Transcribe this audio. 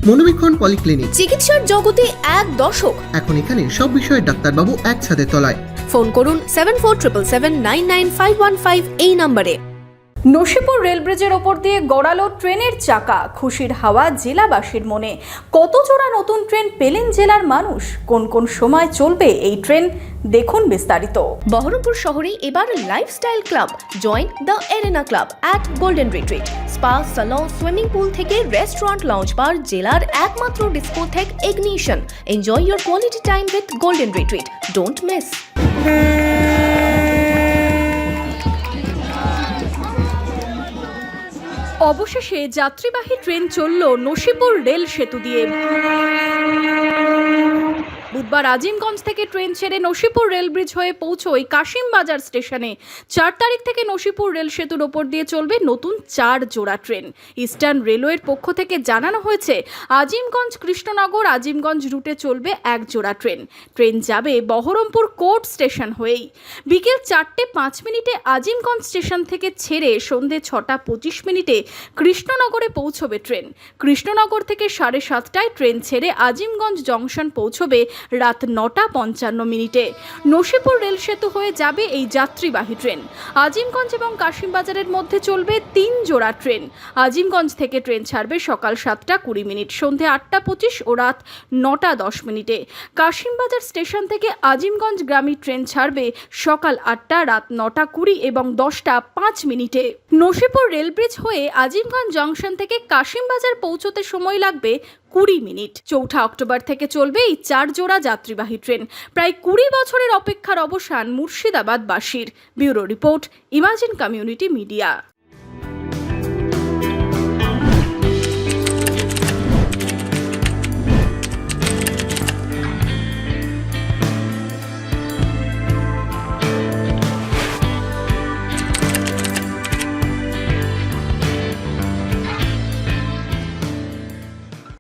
মনোবীক্ষণ polyclinic, চিকিৎসার জগতে এক দশক। এখন এখানে সব বিষয়ে ডাক্তারবাবু এক ছাদের তলায়। ফোন করুন 7477799515 এই নম্বরে। নসিপুর রেল ব্রিজের ওপর দিয়ে গড়ালো ট্রেনের চাকা, খুশির হাওয়া জেলাবাসীর মনে। কত জোড়া নতুন ট্রেন পেলেন জেলার মানুষ? কোন কোন সময় চলবে এই ট্রেন, দেখুন বিস্তারিত। বহরমপুর শহরে এবার lifestyle club. Join the arena club at golden retreat. Spa, salon, swimming pool থেকে রেস্টুরেন্ট, লঞ্চ বার, জেলার একমাত্র discotheque ignition. Enjoy your quality time with golden retreat. Don't miss. অবশেষে যাত্রীবাহী ট্রেন চলল নসিপুর রেল সেতু দিয়ে। বুধবার আজিমগঞ্জ থেকে ট্রেন ছেড়ে নসিপুর রেল ব্রিজ হয়ে পৌঁছয় কাশিমবাজার স্টেশনে। 4 তারিখ থেকে নসিপুর রেল সেতুর ওপর দিয়ে চলবে নতুন 4 জোড়া ট্রেন। ইস্টার্ন রেলওয়ের পক্ষ থেকে জানানো হয়েছে, আজিমগঞ্জ কৃষ্ণনগর আজিমগঞ্জ রুটে চলবে 1 জোড়া ট্রেন। ট্রেন যাবে বহরমপুর কোর্ট স্টেশন হয়েই। বিকেল 4:05 আজিমগঞ্জ স্টেশন থেকে ছেড়ে সন্ধে 6:25 কৃষ্ণনগরে পৌঁছবে ট্রেন। কৃষ্ণনগর থেকে 7:30টায় ট্রেন ছেড়ে আজিমগঞ্জ জংশন পৌঁছবে রাত 9:55। নসিপুর রেল সেতু হয়ে যাবে এই যাত্রীবাহী ট্রেন। আজিমগঞ্জ এবং কাশিমবাজারের মধ্যে চলবে 3 জোড়া ট্রেন। আজিমগঞ্জ থেকে ট্রেন ছাড়বে সকাল 7:20, সন্ধে 8:25 ও রাত 9:10। কাশিমবাজার স্টেশন থেকে আজিমগঞ্জ গ্রামী ট্রেন ছাড়বে সকাল 8টা, রাত 9:20 এবং 10:05। নসিপুর রেল ব্রিজ হয়ে আজিমগঞ্জ জংশন থেকে কাশিমবাজার পৌঁছতে সময় লাগবে 20 মিনিট। 4 অক্টোবর থেকে চলবে এই 4 জোড়া যাত্রীবাহী ট্রেন। প্রায় 20 বছরের অপেক্ষার অবসান মুর্শিদাবাদবাসীর। Bureau report, imagine community media.